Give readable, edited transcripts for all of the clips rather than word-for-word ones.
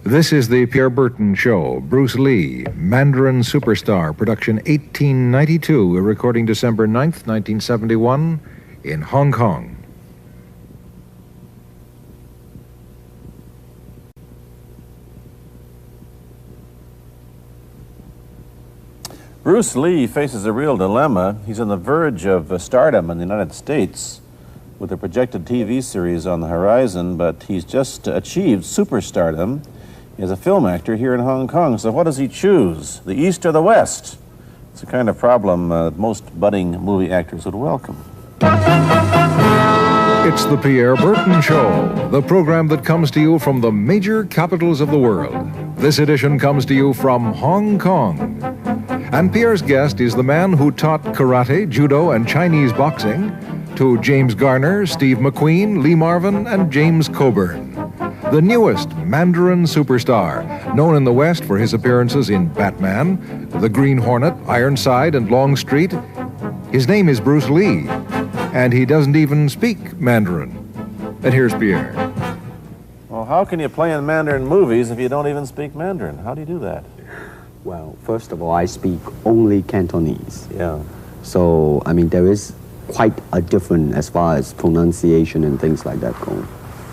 This is the Pierre Berton Show. Bruce Lee, Mandarin Superstar, production 1892, a recording December 9th, 1971, in Hong Kong. Bruce Lee faces a real dilemma. He's on the verge of stardom in the United States with a projected TV series on the horizon, but he's just achieved superstardom as a film actor here in Hong Kong. So what does he choose, the East or the West? It's a kind of problem that most budding movie actors would welcome. It's the Pierre Berton Show, the program that comes to you from the major capitals of the world. This edition comes to you from Hong Kong. And Pierre's guest is the man who taught karate, judo, and Chinese boxing to James Garner, Steve McQueen, Lee Marvin, and James Coburn. The newest Mandarin superstar, known in the West for his appearances in Batman, The Green Hornet, Ironside, and Longstreet. His name is Bruce Lee, and he doesn't even speak Mandarin. And here's Pierre. Well, how can you play in Mandarin movies if you don't even speak Mandarin? How do you do that? Well, first of all, I speak only Cantonese. Yeah. So, I mean, there is quite a difference as far as pronunciation and things like that go.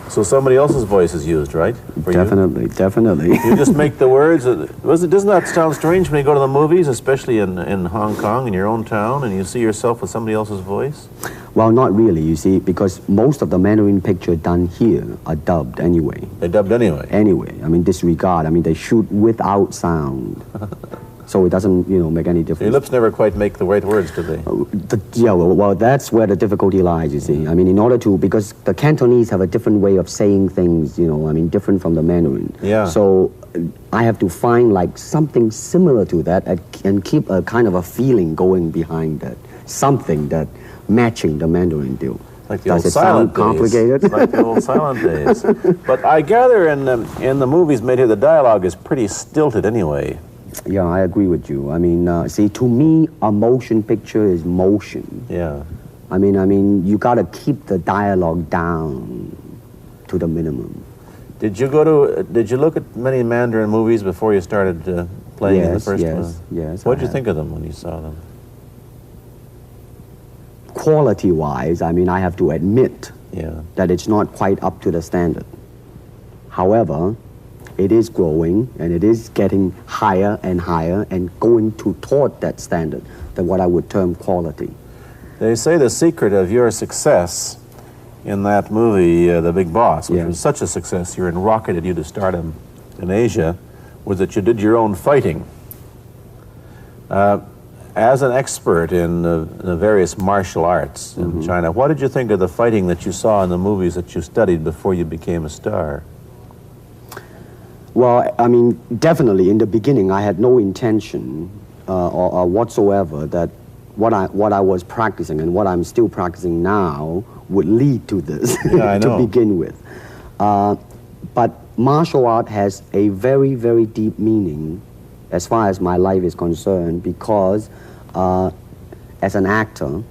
So somebody else's voice is used, right? Definitely, definitely. You just make the words. Doesn't that sound strange when you go to the movies, especially in Hong Kong, in your own town, and you see yourself with somebody else's voice? Well, not really, you see, because most of the Mandarin pictures done here are dubbed anyway. They're dubbed anyway? Anyway. I mean, disregard. I mean, they shoot without sound. So it doesn't, make any difference. So your lips never quite make the right words, do they? Well, that's where the difficulty lies, you see. I mean, in order to, because the Cantonese have a different way of saying things, different from the Mandarin. Yeah. So I have to find like something similar to that and keep a kind of a feeling going behind that. Something that matching the Mandarin deal. Like the old silent days. Complicated? Like the old silent days. But I gather in the movies made here, the dialogue is pretty stilted anyway. Yeah, I agree with you. I mean, see, to me, a motion picture is motion. Yeah. I mean, you got to keep the dialogue down to the minimum. Did you look at many Mandarin movies before you started playing in the first one? Yes. What did you think of them when you saw them? Quality-wise, I mean, I have to admit that it's not quite up to the standard. However, it is growing, and it is getting higher and higher and going toward that standard, that what I would term quality. They say the secret of your success in that movie, The Big Boss, which was such a success, you rocketed you to stardom in Asia, was that you did your own fighting. As an expert in the various martial arts in China, what did you think of the fighting that you saw in the movies that you studied before you became a star? Well, I mean, definitely in the beginning, I had no intention or whatsoever that what I was practicing and what I'm still practicing now would lead to this to begin with. But martial art has a very, very deep meaning as far as my life is concerned, because as an actor,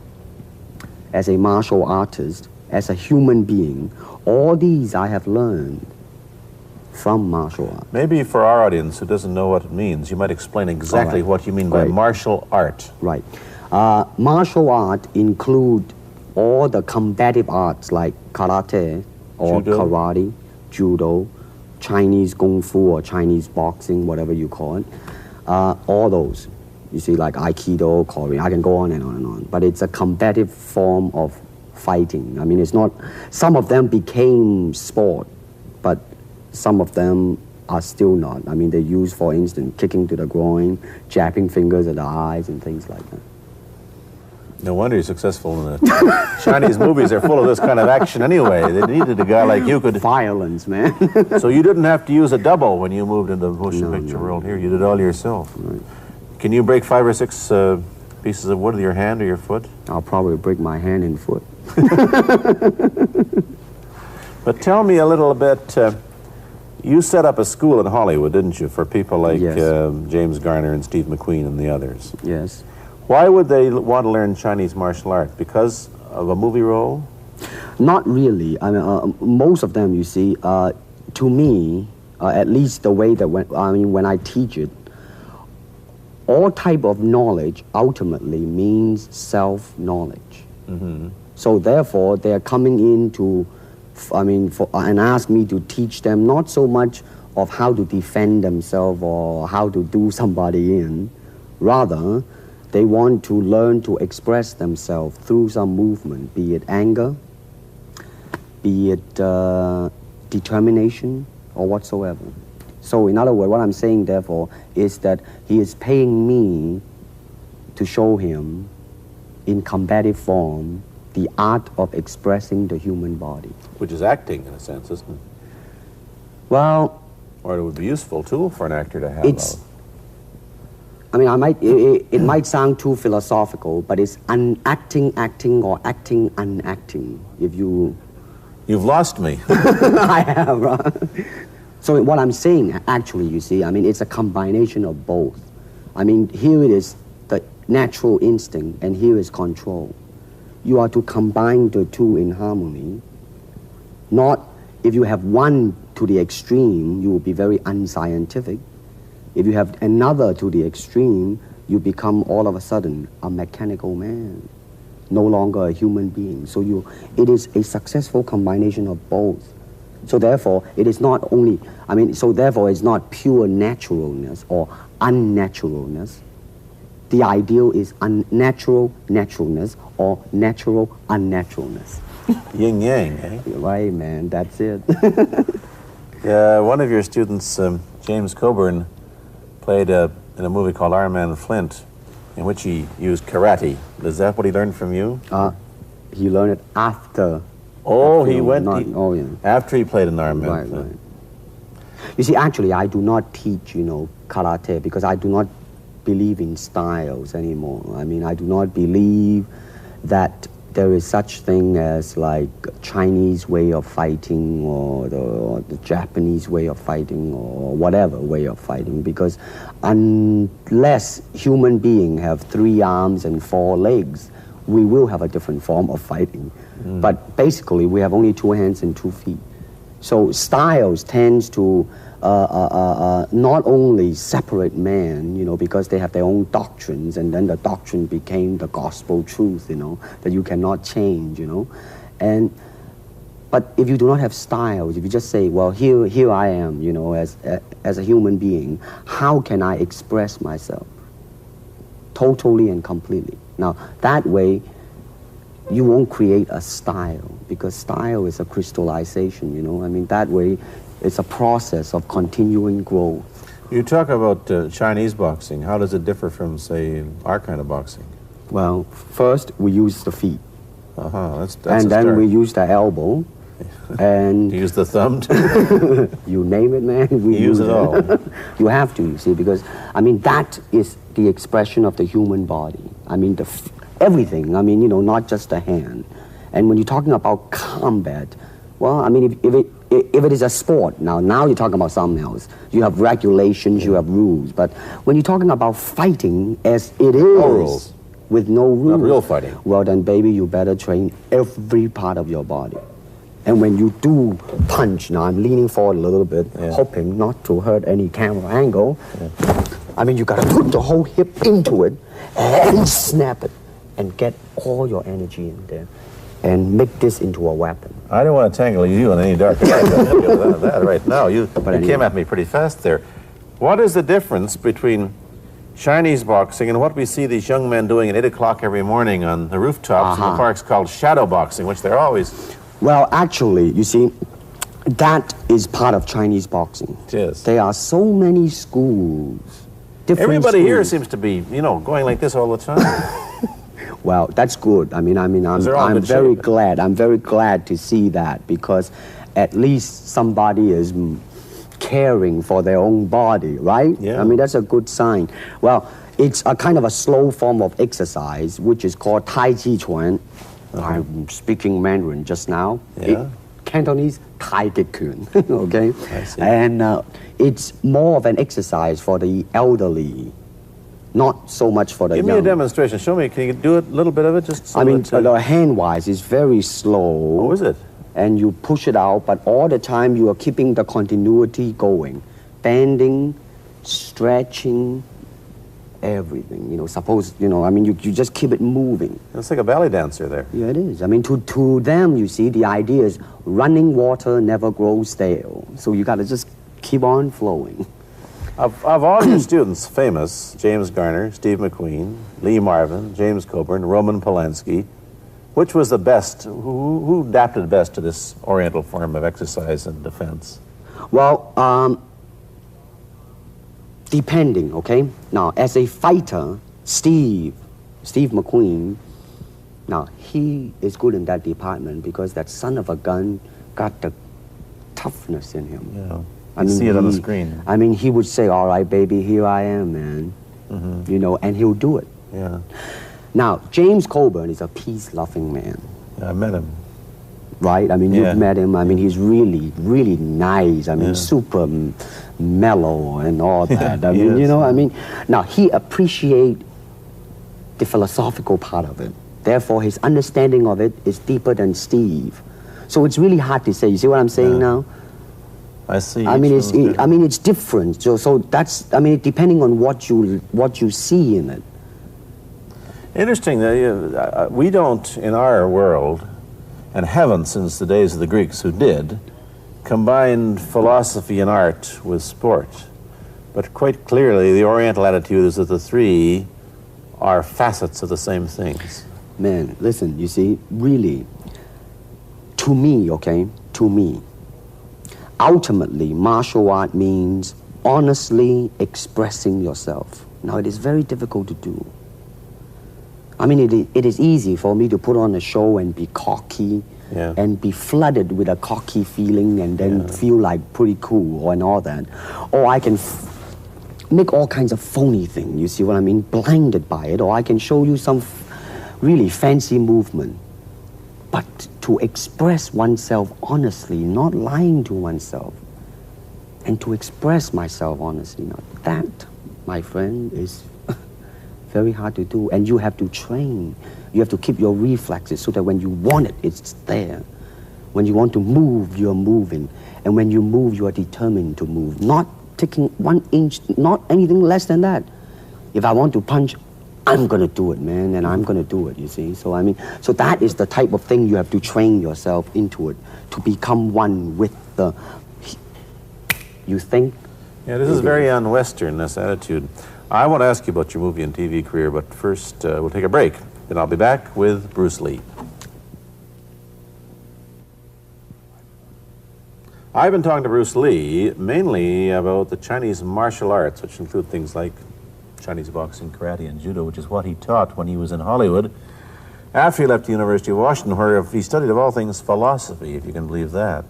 as a martial artist, as a human being, all these I have learned from martial art. Maybe for our audience who doesn't know what it means, you might explain exactly what you mean by martial art. Right. Martial art include all the combative arts like karate or karate, judo, Chinese kung fu or Chinese boxing, whatever you call it. All those. You see, like Aikido, Korean, I can go on and on and on. But it's a combative form of fighting. I mean, it's not, some of them became sport, but some of them are still not. I mean, they use, for instance, kicking to the groin, jabbing fingers at the eyes, and things like that. No wonder you're successful in the Chinese movies. They're full of this kind of action anyway. They needed a guy like you could... Violence, man. So you didn't have to use a double when you moved into the motion picture world here. You did it all yourself. Right. Can you break 5 or 6 pieces of wood with your hand or your foot? I'll probably break my hand and foot. But tell me a little bit... you set up a school in Hollywood, didn't you, for people like James Garner and Steve McQueen and the others? Yes. Why would they want to learn Chinese martial art? Because of a movie role? Not really. I mean, most of them, you see, to me, at least the way that when I teach it, all type of knowledge ultimately means self-knowledge. So therefore, they are coming in to, and ask me to teach them not so much of how to defend themselves or how to do somebody in. Rather, they want to learn to express themselves through some movement, be it anger, be it determination, or whatsoever. So in other words, what I'm saying, therefore, is that he is paying me to show him in combative form the art of expressing the human body. Which is acting, in a sense, isn't it? Well... Or it would be a useful tool for an actor to have. It's... it might sound too philosophical, but it's unacting acting or acting unacting, if you... You've lost me. I have, right? So what I'm saying, actually, you see, it's a combination of both. Here it is the natural instinct, and here is control. You are to combine the two in harmony. Not, if you have one to the extreme, you will be very unscientific. If you have another to the extreme, you become all of a sudden a mechanical man, no longer a human being. So it is a successful combination of both. So therefore, it is not only, so therefore it's not pure naturalness or unnaturalness. The ideal is unnatural naturalness or natural unnaturalness. Yin yang, eh? Right, man, that's it. One of your students, James Coburn, played in a movie called Iron Man Flint, in which he used karate. Is that what he learned from you? He learned it after. Oh, he went yeah. After he played in Iron Man Flint. Right. You see, actually, I do not teach, karate because I do not believe in styles anymore. I do not believe that there is such thing as like Chinese way of fighting or the Japanese way of fighting or whatever way of fighting, because unless human beings have 3 arms and 4 legs, we will have a different form of fighting. But basically, we have only 2 hands and 2 feet. So styles tends to not only separate man, because they have their own doctrines, and then the doctrine became the gospel truth, that you cannot change, But if you do not have styles, if you just say, well, here I am, as a human being, how can I express myself totally and completely? Now, that way, you won't create a style, because style is a crystallization, that way it's a process of continuing growth. You talk about Chinese boxing. How does it differ from, say, our kind of boxing? Well, first we use the feet. That's and then we use the elbow. And you use the thumb too? You name it, man. We use it all. You have to, you see, because, that is the expression of the human body. Everything, not just the hand. And when you're talking about combat, well, if it is a sport, now you're talking about something else. You have regulations, you have rules. But when you're talking about fighting as it is, no rules. With no rules. Not real fighting. Well, then, baby, you better train every part of your body. And when you do punch, now I'm leaning forward a little bit, hoping not to hurt any camera angle. You gotta put the whole hip into it and snap it and get all your energy in there and make this into a weapon. I don't want to tangle you in any dark that right now. You came at me pretty fast there. What is the difference between Chinese boxing and what we see these young men doing at 8 o'clock every morning on the rooftops in the parks called shadow boxing, which they're always... Well, actually, you see, that is part of Chinese boxing. It is. There are so many schools. Everybody here seems to be, going like this all the time. Well, that's good. I'm very glad. I'm very glad to see that, because at least somebody is caring for their own body, right? Yeah. That's a good sign. Well, it's a kind of a slow form of exercise, which is called Tai Chi Chuan. I'm speaking Mandarin just now. Yeah. Cantonese, Tai Chi Kun, okay? I see. And it's more of an exercise for the elderly, not so much for the young. Give me a demonstration. Show me. Can you do a little bit of it? Just so the hand-wise is very slow. Oh, is it? and you push it out, but all the time you are keeping the continuity going. Bending, stretching, everything. You know, suppose, you know, I mean, you just keep it moving. It's like a ballet dancer there. Yeah, it is. I mean, to them, you see, the idea is running water never grows stale. So you got to just keep on flowing. Of all your students, famous, James Garner, Steve McQueen, Lee Marvin, James Coburn, Roman Polanski, which was the best, who adapted best to this Oriental form of exercise and defense? Well, depending, okay? Now, as a fighter, Steve McQueen, now, he is good in that department because that son of a gun got the toughness in him. Yeah. I mean, see it on the screen. I mean, he would say, all right, baby, here I am, man. Mm-hmm. You know, and he'll do it. Yeah. Now, James Coburn is a peace-loving man. Yeah, I met him. Right? I mean, you've met him. I mean, he's really, really nice. I mean, super mellow and all that. I mean, you know, I mean, now, he appreciates the philosophical part of it. Therefore, his understanding of it is deeper than Steve. So it's really hard to say. You see what I'm saying now? I see. I mean, it's different. So that's, I mean, depending on what you see in it. Interesting that we don't, in our world, and haven't since the days of the Greeks who did, combine philosophy and art with sport. But quite clearly, the Oriental attitude is that the three are facets of the same things. Man, listen, you see, really, to me, okay, to me, ultimately, martial art means honestly expressing yourself. Now, it is very difficult to do. I mean, it is easy for me to put on a show and be cocky and be flooded with a cocky feeling and then feel like pretty cool and all that. Or I can make all kinds of phony things, you see what I mean? Blinded by it. Or I can show you some really fancy movement. But to express oneself honestly, not lying to oneself, and to express myself honestly, now that, my friend, is very hard to do. And you have to train. You have to keep your reflexes so that when you want it, it's there. When you want to move, you're moving. And when you move, you are determined to move. Not taking 1 inch, not anything less than that. If I want to punch, I'm going to do it, man, and I'm going to do it, you see. So, I mean, so that is the type of thing you have to train yourself into it, to become one with the, you think? Yeah, this is very un-Western, this attitude. I want to ask you about your movie and TV career, but first we'll take a break. Then I'll be back with Bruce Lee. I've been talking to Bruce Lee mainly about the Chinese martial arts, which include things like Chinese boxing, karate, and judo, which is what he taught when he was in Hollywood. After he left the University of Washington, where he studied, of all things, philosophy, if you can believe that.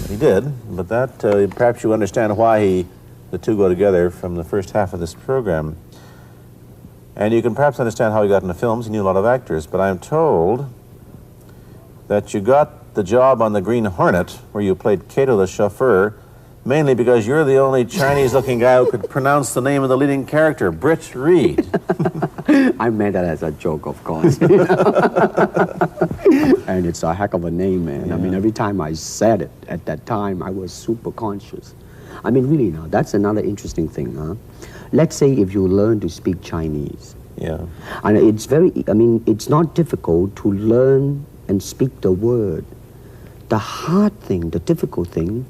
He did, but that, perhaps you understand why the two go together from the first half of this program. And you can perhaps understand how he got into films. He knew a lot of actors, but I'm told that you got the job on the Green Hornet, where you played Kato the chauffeur, mainly because you're the only Chinese-looking guy who could pronounce the name of the leading character, Britt Reed. I meant that as a joke, of course. And it's a heck of a name, man. Yeah. I mean, every time I said it at that time, I was super conscious. I mean, really now, that's another interesting thing, huh? Let's say if you learn to speak Chinese. Yeah. And it's very, I mean, it's not difficult to learn and speak the word. The hard thing, the difficult thing,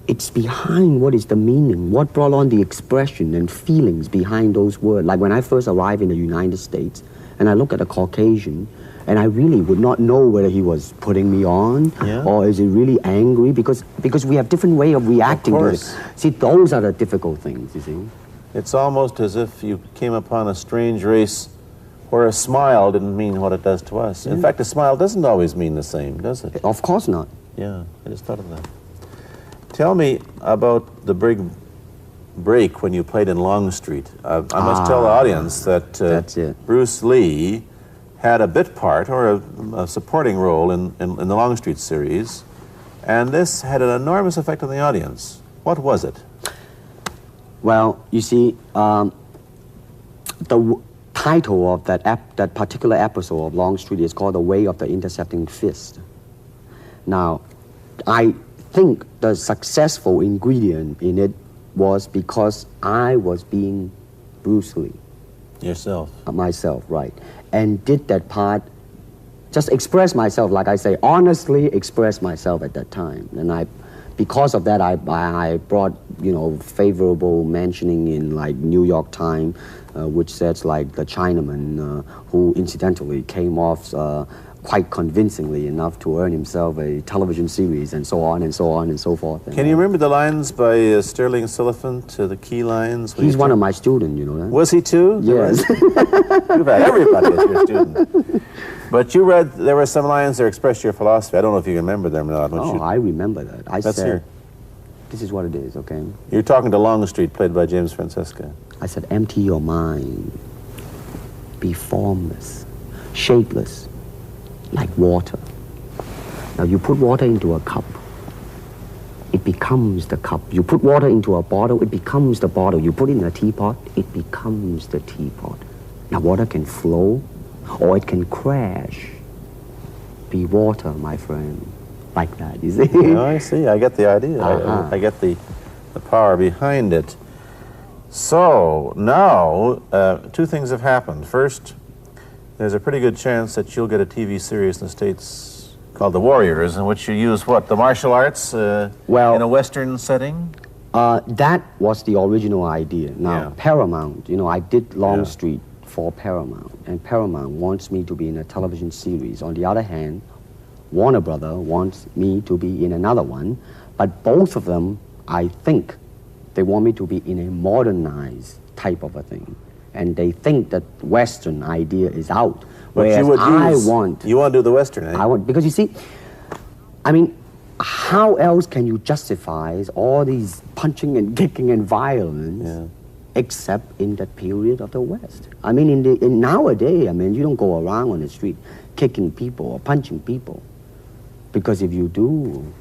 it's behind what is the meaning, what brought on the expression and feelings behind those words. Like when I first arrived in the United States, and I look at a Caucasian, and I really would not know whether he was putting me on or is he really angry, because we have different way of reacting to it. See, those are the difficult things, you see. It's almost as if you came upon a strange race where a smile didn't mean what it does to us. In fact, a smile doesn't always mean the same, does it? Of course not. Yeah, I just thought of that. Tell me about the big break when you played in Longstreet. I must tell the audience that Bruce Lee had a bit part or a supporting role in the Longstreet series, and this had an enormous effect on the audience. What was it? Well, you see, the title of that particular episode of Longstreet is called The Way of the Intercepting Fist. Now, I think the successful ingredient in it was because I was being Bruce Lee. Yourself. Myself, right. And did that part, just express myself, like I say, honestly express myself at that time. And because of that, I brought, favorable mentioning in like New York Times, which says like the Chinaman, who incidentally came off quite convincingly enough to earn himself a television series, and so on and so on and so forth. Can you remember the lines by Sterling Siliphant, the key lines? He's one of my students, you know that? Was he too? Yes. You've had everybody as your student. But you read, there were some lines that expressed your philosophy. I don't know if you remember them or not. Oh, I remember that. I Let's said, hear. this is what it is, okay? You're talking to Longstreet, played by James Francesca. I said, empty your mind. Be formless, shapeless, like water. Now you put water into a cup, it becomes the cup. You put water into a bottle, it becomes the bottle. You put it in a teapot, it becomes the teapot. Now water can flow or it can crash. Be water, my friend. Like that, you see? No, I see. I get the idea. I get the power behind it. So now, two things have happened. First, there's a pretty good chance that you'll get a TV series in the States called The Warriors, in which you use what, the martial arts in a Western setting? That was the original idea. Now, Yeah. Paramount, I did Longstreet for Paramount, and Paramount wants me to be in a television series. On the other hand, Warner Brother wants me to be in another one, but both of them, I think, they want me to be in a modernized type of a thing. And they think that Western idea is out. Whereas you want to do the Western, eh? I want, because you see, I mean, how else can you justify all these punching and kicking and violence except in that period of the West? I mean, in nowadays, I mean, you don't go around on the street kicking people or punching people. Because if you do,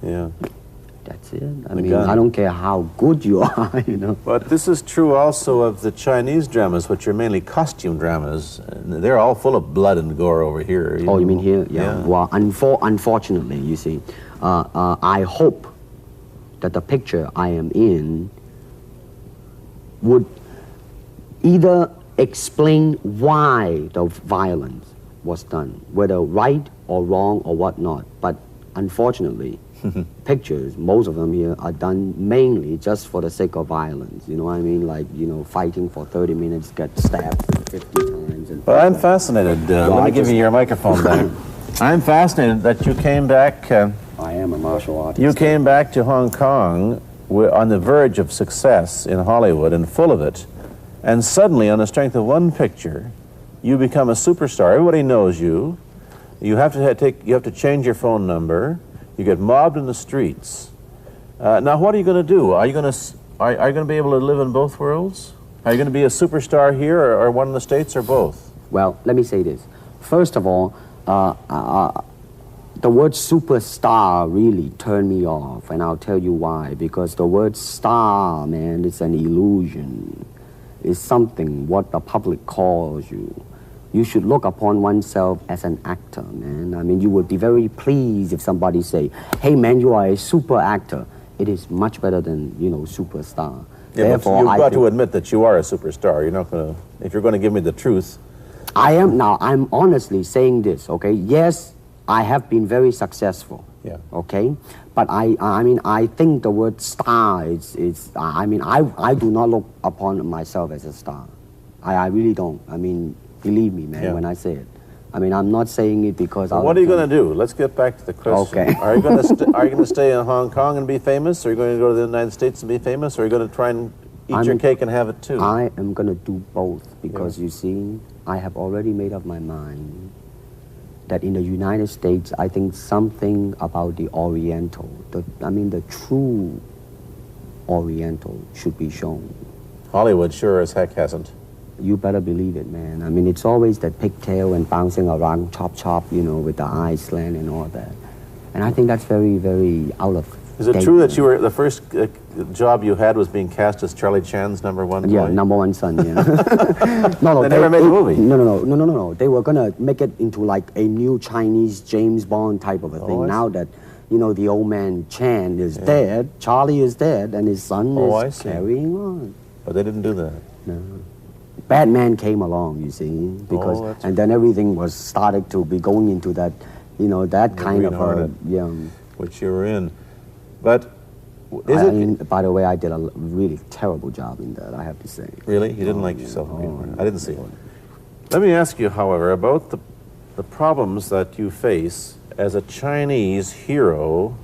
that's it. I mean, I don't care how good you are, But this is true also of the Chinese dramas, which are mainly costume dramas. They're all full of blood and gore over here. You mean here? Yeah. Well, unfortunately, you see, I hope that the picture I am in would either explain why the violence was done, whether right or wrong or whatnot. But unfortunately, pictures, most of them here, are done mainly just for the sake of violence. You know what I mean? Like, fighting for 30 minutes, get stabbed 50 times. Well, I'm fascinated. Let me give you your microphone back. I'm fascinated that you came back. I am a martial artist. You came back to Hong Kong on the verge of success in Hollywood and full of it. And suddenly, on the strength of one picture, you become a superstar. Everybody knows you. You have to change your phone number. You get mobbed in the streets. Now, what are you going to do? Are you going to be able to live in both worlds? Are you going to be a superstar here, or one in the States, or both? Well, let me say this. First of all, the word superstar really turned me off, and I'll tell you why. Because the word star, man, it's an illusion. It's something what the public calls you. You should look upon oneself as an actor, man. I mean, you would be very pleased if somebody say, hey, man, you are a super actor. It is much better than, superstar. Yeah, therefore, you've got to admit that you are a superstar. You're not going to, if you're going to give me the truth. I'm honestly saying this, okay? Yes, I have been very successful. Yeah. Okay? But I think the word star I do not look upon myself as a star. I really don't. I mean, believe me, man, when I say it. I mean, I'm not saying it because... Well, what are you going to do? Let's get back to the question. Okay. Are you going to stay in Hong Kong and be famous? Or are you going to go to the United States and be famous? Or are you going to try and eat your cake and have it too? I am going to do both because, you see, I have already made up my mind that in the United States, I think something about the Oriental, the true Oriental should be shown. Hollywood sure as heck hasn't. You better believe it, man. I mean, it's always that pigtail and bouncing around, chop, with the eyes slant and all that. And I think that's very, very out of Is it true that you were the first job you had was being cast as Charlie Chan's number one boy? Yeah, number one son, yeah. No, They never made the movie. No. They were going to make it into like a new Chinese James Bond type of a thing. Now that, you know, the old man Chan is dead, Charlie is dead, and his son is carrying on. But they didn't do that. No. Batman came along, you see, because, and then everything was started to be going into that, you know, that kind of which you were in. But by the way, I did a really terrible job in that, I have to say. Really? You didn't like yourself? I didn't see it. Let me ask you, however, about the problems that you face as a Chinese hero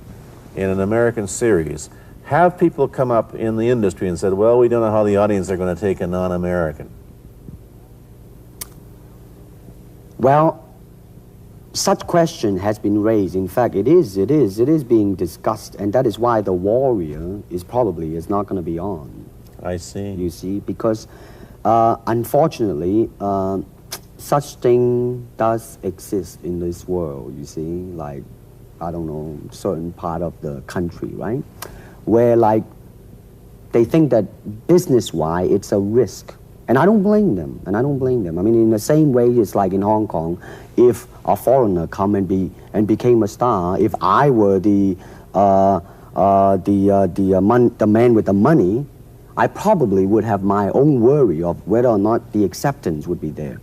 in an American series. Have people come up in the industry and said, well, we don't know how the audience are going to take a non-American? Well, such question has been raised. In fact, it is being discussed, and that is why The Warrior is not going to be on. I see. You see, because unfortunately, such thing does exist in this world, you see, like, I don't know, certain part of the country, right? Where, like, they think that business-wise, it's a risk. And I don't blame them, I mean, in the same way, it's like in Hong Kong, if a foreigner come and became a star, if I were the man with the money, I probably would have my own worry of whether or not the acceptance would be there.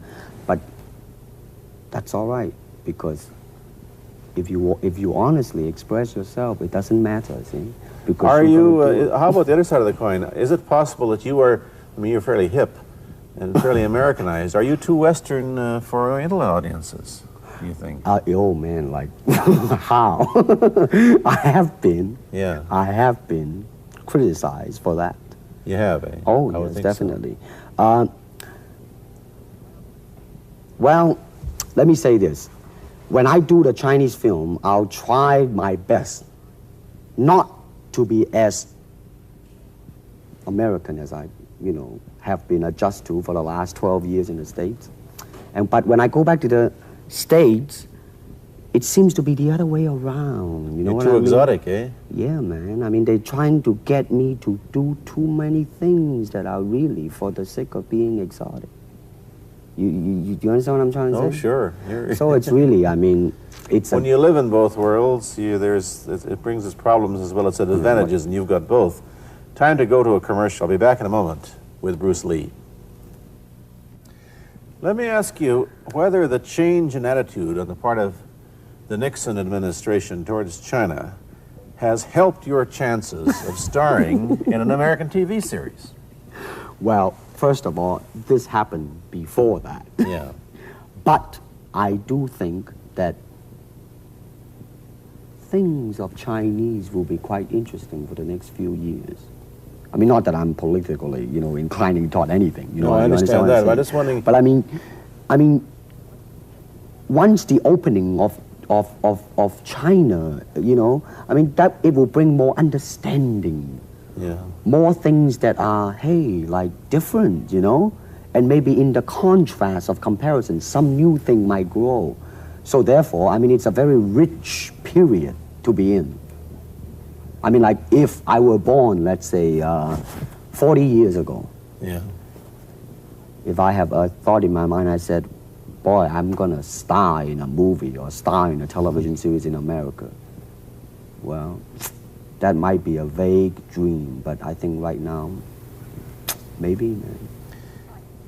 But that's all right, because if you honestly express yourself, it doesn't matter, see? Because are you, how about the other side of the coin? Is it possible that you are, I mean, you're fairly hip and fairly Americanized. Are you too Western for Oriental audiences, do you think? Oh, man, like, how? I have been criticized for that. You have, eh? Oh, yes, definitely. So. Well, let me say this. When I do the Chinese film, I'll try my best not to be as American as I, you know, have been adjusted to for the last 12 years in the States. But when I go back to the States, it seems to be the other way around. You know what I mean? You're too exotic, eh? Yeah, man. I mean, they're trying to get me to do too many things that are really for the sake of being exotic. You understand what I'm trying to say? Oh, sure. So it's really, I mean, it's when you live in both worlds, it brings its problems as well as its advantages, and you've got both. Time to go to a commercial. I'll be back in a moment with Bruce Lee. Let me ask you whether the change in attitude on the part of the Nixon administration towards China has helped your chances of starring in an American TV series. Well, first of all, this happened before that. Yeah. But I do think that things of Chinese will be quite interesting for the next few years. I mean, not that I'm politically, you know, inclining toward anything. You know, I understand that. I'm just wondering. But I mean, once the opening of China, you know, I mean, that it will bring more understanding. Yeah. More things that are, hey, like different, you know? And maybe in the contrast of comparison, some new thing might grow. So therefore, I mean, it's a very rich period to be in. I mean, like, if I were born, let's say, 40 years ago. Yeah. If I have a thought in my mind, I said, boy, I'm gonna star in a movie or star in a television series in America. Well, that might be a vague dream, but I think right now, maybe, man.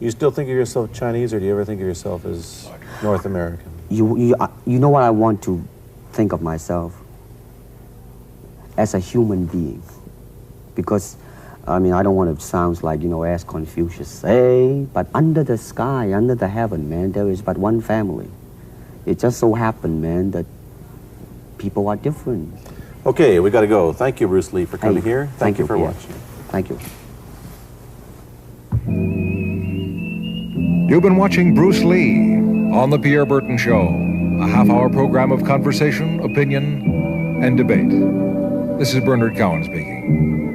You still think of yourself Chinese, or do you ever think of yourself as North American? You know what I want to think of myself? As a human being. Because, I mean, I don't want to sound like, you know, as Confucius say, but under the sky, under the heaven, man, there is but one family. It just so happened, man, that people are different. Okay, we got to go. Thank you, Bruce Lee, for coming here. Thank you for Pierre. watching. Thank you. You've been watching Bruce Lee on The Pierre Berton Show, a half-hour program of conversation, opinion, and debate. This is Bernard Cowan speaking.